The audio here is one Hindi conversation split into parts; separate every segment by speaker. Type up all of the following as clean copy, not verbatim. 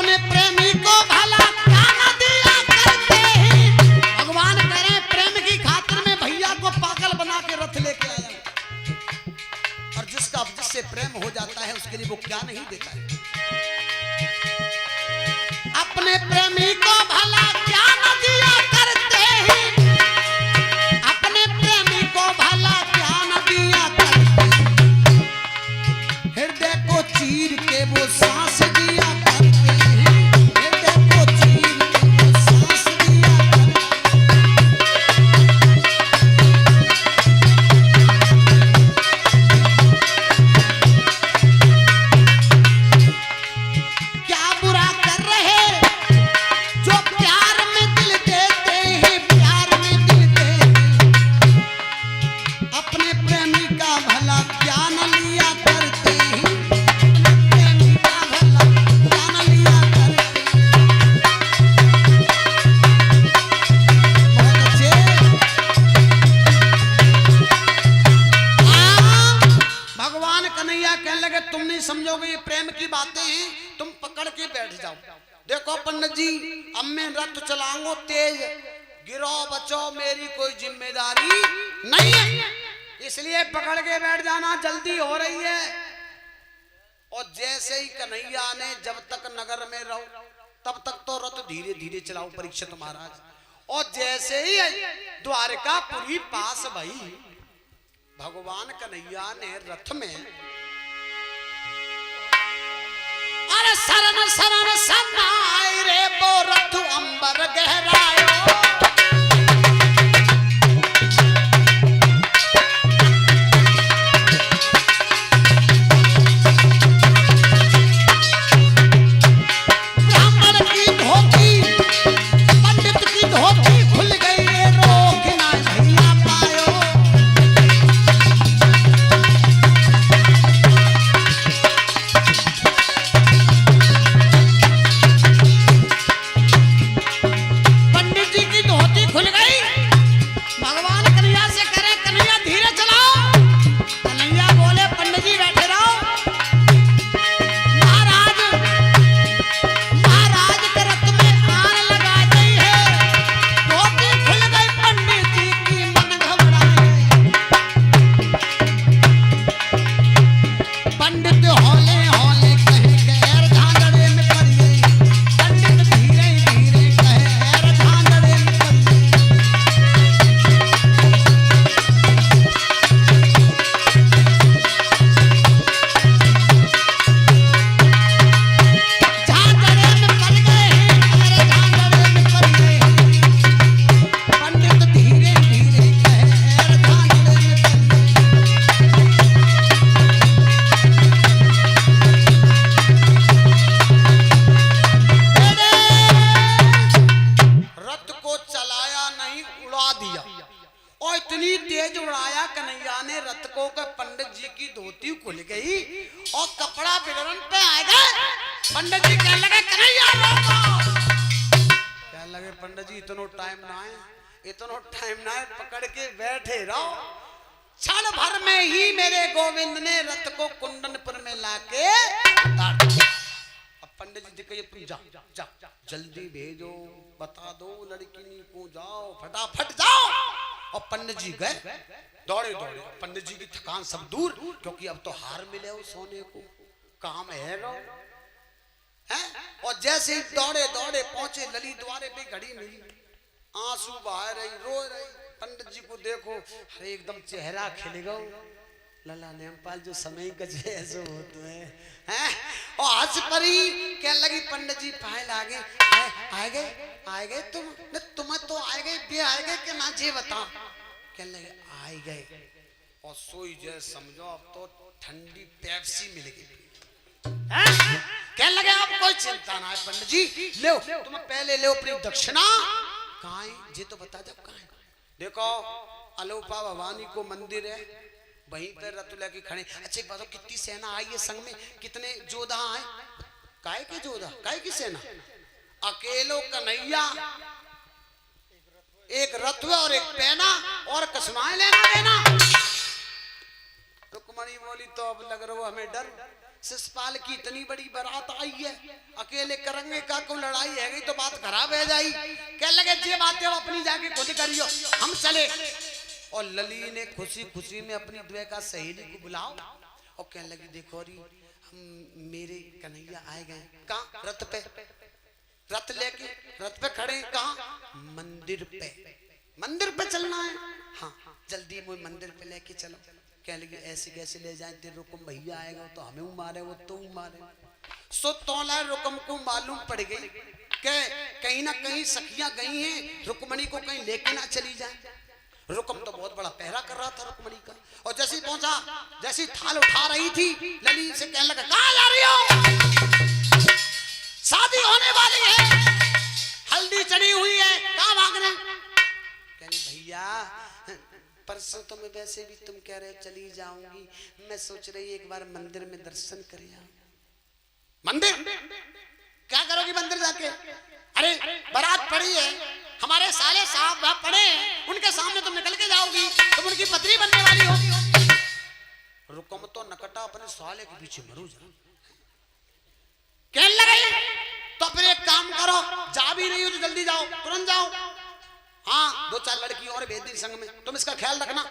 Speaker 1: अपने प्रेमी को भला क्या न दिया करते हैं। भगवान कह रहे हैं प्रेम की खातिर में भैया को पागल बना के रथ लेके आया, और जिससे प्रेम हो जाता है उसके लिए वो क्या नहीं देता है। अपने प्रेमी को भला क्या न दिया करते हैं, अपने प्रेमी को भला क्या न दिया करते हैं। हृदय को चीर के वो सांस दिया करते हैं, हृदय को चीर के वो सांस दिया करते हैं। क्या बुरा कर रहे जो प्यार में दिल देते हैं, प्यार में दिल देते हैं। अपने प्रेमी का भला क्या न लिया करते हैं, अपने प्रेमी का भला क्या न लिया करते हैं। बहुत अच्छे। भगवान कन्हैया कहने लगे तुम नहीं समझोगे ये प्रेम की बातें हैं, तुम पकड़ के बैठ जाओ। देखो पंडित जी अब मैं रथ चलाऊंगा तेज, गिरो बचो मेरी कोई जिम्मेदारी नहीं है, इसलिए पकड़ के बैठ जाना, जल्दी हो रही है। और जैसे ही कन्हैया ने जब तक नगर में रहो तब तक तो रथ धीरे धीरे चलाओ परीक्षित महाराज, और जैसे ही द्वारकापुरी पास भई भगवान कन्हैया ने रथ में अरे शरण शरण समाए रे वो रथ अंबर गहरायो। ब्राह्मण की धोती पंडित की धोती खुल गई रे, रोक ना भैया पायो। पंडित जी की धोती खुल गई। भगवान कन्हैया से करे कन्हैया धीरे चलाओ। कन्हैया बोले पंडित जी बैठे रहो। महाराज महाराज के रथ में आन लगा गई है, धोती खुल गई पंडित जी की मन घबराए। पंडित हौले हौले कहे गैर झांझड़े में पड़ गई, पंडित धीरे धीरे कहे गैर झांझड़े में पड़ गई। झांझड़े में पड़ गए हैं, अरे झांझड़े में पड़ गए हैं। पंडित धीरे धीरे कहे गैर झांझड़े में पड़ गए। रथ को चलाया नहीं उड़ा दिया, और इतनी तेज उड़ाया कन्हैया ने रथ को कि पंडित जी की धोती खुल गई और कपड़ा बिगड़न पे आ गए। पंडित जी कहने लगे कन्हैया रोको। कहने लगे पंडित जी इतना टाइम ना है, इतना टाइम ना है, पकड़ के बैठे रहो। क्षण भर में ही मेरे गोविंद ने रथ को कुंडनपुर में लाके उतार दिया। अब पंडित जी कहिए तुम जाओ जल्दी भेजो, बता दो लड़की को, जाओ फटाफट जाओ। और पंडित जी गए दौड़े दौड़े। पंडित जी की थकान सब दूर, क्योंकि अब तो हार मिले हो सोने को, काम है रो हैं। और जैसे ही दौड़े दौड़े पहुंचे ललित द्वारे पे घड़ी मिली, आंसू बहा रही, रो रही। पंडित जी को देखो अरे एकदम चेहरा खिल गया, लला नेमपाल जो समय गजे ऐसे होते हैं। और हंस परी कहने लगी पंडित जी पाए लागे आए गए तुम्हें तो आए गए बे आए गए कि ना जे बताओ। कहने लगे आए गए, और सोई जे समझो अब तो ठंडी पेप्सी मिल गई। कहने लगे आप कोई चिंता ना है पंडित जी, ले तुम पहले ले अपनी दक्षिणा। कहाँ है जी तो बता जब कहाँ है। देखो अलोपा भवानी को मंदिर है, वहीं पर रथ लेके खड़े। अच्छा एक बात, कितनी सेना आई है संग में, कितने जोधा आए? काय के जोधा, काय की सेना? अकेलो कन्हैया, एक रथ और एक पैना, और कसमाए लेना देना। रुक्मणी बोली तो अब लग रहा हमें डर, शिषपाल की इतनी बड़ी बारात आई है, अकेले करेंगे का को लड़ाई है गई तो बात खराब है जाई। कह लगे जे बातें अपनी जाके खुद करियो, हम चले। और लली ने खुशी खुशी में अपनी द्वे का सहेली को बुलाओ और कहने लगी देखो री हम मेरे कन्हैया आए गए। कहाँ? रथ पे, रथ लेके रथ पे खड़े। कहाँ? मंदिर पे। मंदिर पे चलना है? हाँ जल्दी मुझे मंदिर पे लेके चलो। कह लगी ऐसे कैसे ले जाए, तेरे रुकम भैया आएगा तो हमें मारे वो तो मारे। सो तोला रुकम को मालूम पड़ गई कि कहीं ना कहीं सखियां गई हैं, रुकमणी को कहीं लेके ना चली जाए। रुकम तो बहुत बड़ा पहरा कर रहा था रुकमणी का। और जैसे पहुंचा, जैसी थाल उठा रही थी, लली से कहने लगा कहाँ जा रही हो? शादी होने वाली है, हल्दी चढ़ी हुई है, कहाँ भाग रहे? कहनी भैया परसों तो मैं वैसे भी तुम कह रहे चली जाऊंगी, मैं सोच रही एक बार मंदिर में दर्शन कर आऊं। मंदिर क्या करोगी मंदिर जाके? अरे बारात पड़ी है, हमारे साले साहब वहां पड़े हैं, उनके सामने तुम निकल के जाओगी, तुम उनकी पत्नी बनने वाली हो। रुकम तो नकटा अपने साले के पीछे मरू जा। कहने लगे तो फिर एक काम करो, जा भी नहीं हो तो जल्दी जाओ, तुरंत जाओ। हाँ 2-4 लड़की और भेज दी संग में, तुम इसका ख्याल रखना।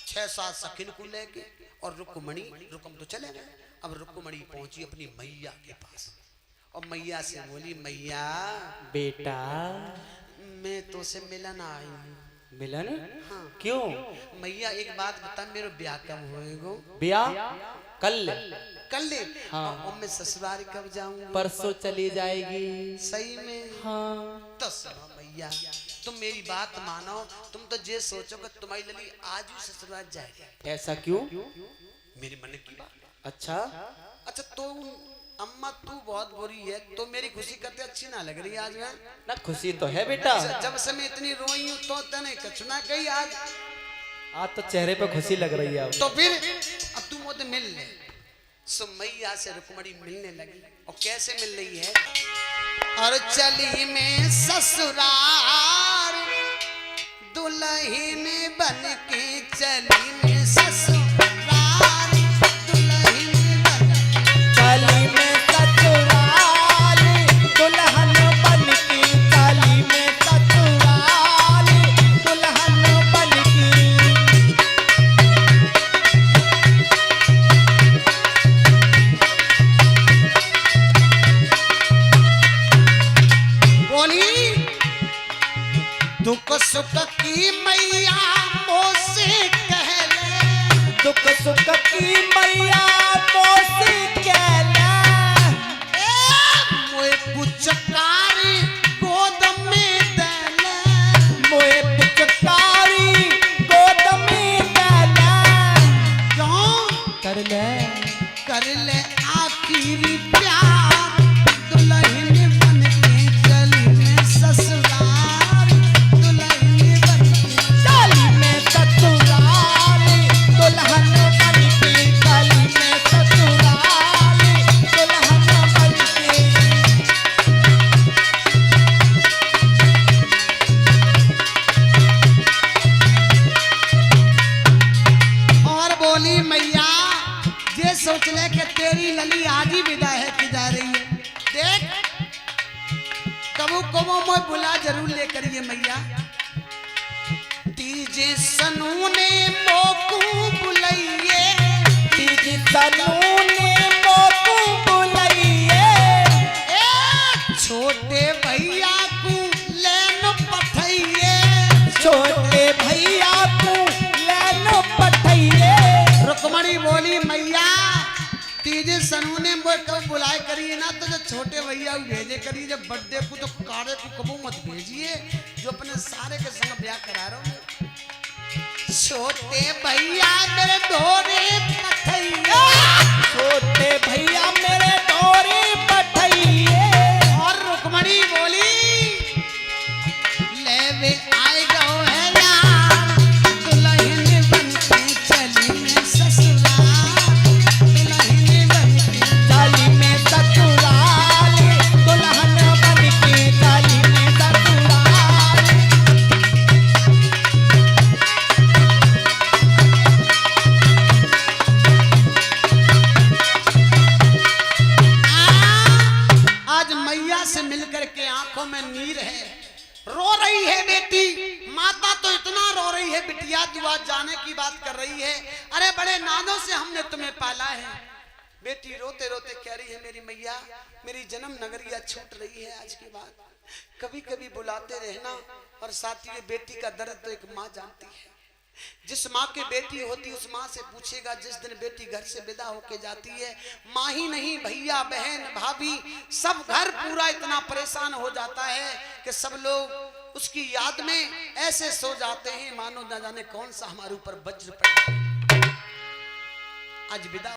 Speaker 1: 6-7 सखिन को लेके और रुकमणी, रुकम तो चले गए। अब रुकमणी पहुंची अपनी मैया के पास और मैया से बोली मैया
Speaker 2: बेटा
Speaker 1: मैं तो से मिलन आई हूँ।
Speaker 2: मिलन?
Speaker 1: हाँ
Speaker 2: क्यों?
Speaker 1: मैया एक बात बता, मेरा ब्याह कब होएगा?
Speaker 2: ब्याह कल।
Speaker 1: कल?
Speaker 2: हाँ।
Speaker 1: और मैं ससुराल कब जाऊंगी?
Speaker 2: परसों चली जाएगी।
Speaker 1: सही में?
Speaker 2: हाँ।
Speaker 1: तो सुनो मैया तुम मेरी बात मानो, तुम तो ये सोचोगे तुम्हारी लली आज ही ससुराल जाएगी।
Speaker 2: ऐसा क्यों?
Speaker 1: मेरी मन की बात।
Speaker 2: अच्छा
Speaker 1: अच्छा तो अम्मा तू बहुत बुरी है, तो मेरी खुशी करते अच्छी ना लग रही आज? मैं
Speaker 2: ना खुशी तो है बेटा,
Speaker 1: जब से मैं इतनी रोई हूँ तो तने कछुना कही आज
Speaker 2: तो चेहरे पे खुशी लग रही है।
Speaker 1: तो फिर अब तू मुझे मिल ले। सो मैया से रुकमणी मिलने लगी और कैसे मिल रही है? और चली में ससुराल दुल्हन बन के, चली में ससुराल दुल्हन बन के,
Speaker 2: चली में ससुराल दुल्हन बन के, चली में ससुराल दुल्हन बन के।
Speaker 1: बोली दुख सुख की मैया मोसे कह ले,
Speaker 2: दुख सुख की मैया मोसे कह ले,
Speaker 1: मोए पुचकारी गोद में दे ले,
Speaker 2: मोए पुचकारी गोद में दे ले।
Speaker 1: क्यों?
Speaker 2: कर ले
Speaker 1: आखिरी प्यार दुल्हन बन के, चली में ससुराल दुल्हन बन के,
Speaker 2: चली में ससुराल दुल्हन बन के, चली में ससुराल दुल्हन बन के।
Speaker 1: और बोली मैया ये सोच ले कि तेरी लली आज ही विदा है कि जा रही है। देख कबू कबू मैं बुला जरूर लेकर ये मैया, तीजे सनू ने मोकू बुलाइए,
Speaker 2: तीजी सनू ने मोकू बुलाइए,
Speaker 1: छोटे भैया को लेन पठाइए,
Speaker 2: छोटे भैया को लेनो पठाइए।
Speaker 1: रुकमणी बोली मैया तीजे सनू ने मोए कब बुलाए करिए ना, तो जो छोटे भैया को भेजे करिए, जब बर्थडे को तो कारे को कबू मत भेजिए जो अपने सारे के संग ब्याह करा रहा हूँ। छोटे भैया मेरे धोरे पठाइए,
Speaker 2: छोटे भैया मेरे डोरे पठाइए।
Speaker 1: और रुकमणी बोली ले वे आए गो है यार दुल्हन बन के, चली में ससुराल दुल्हन बन के,
Speaker 2: चली में ससुराल दुल्हन बन के, चली में ससुराल।
Speaker 1: मैया से मिलकर के आंखों में नीर है, रो रही है बेटी। माता तो इतना रो रही है, बिटिया तू आज जाने की बात कर रही है, अरे बड़े नादों से हमने तुम्हें पाला है। बेटी रोते रोते कह रही है मेरी मैया, मेरी जन्म नगरिया छूट रही है आज के बाद, कभी कभी बुलाते रहना। और साथ ही बेटी का दर्द तो एक माँ जानती है। जिस माँ की बेटी होती उस माँ से पूछेगा, जिस दिन बेटी घर से विदा होके जाती है, माँ ही नहीं भैया बहन भाभी सब घर पूरा इतना परेशान हो जाता है कि सब लोग उसकी याद में ऐसे सो जाते हैं मानो न जाने कौन सा हमारे ऊपर वज्र पड़ा। आज विदा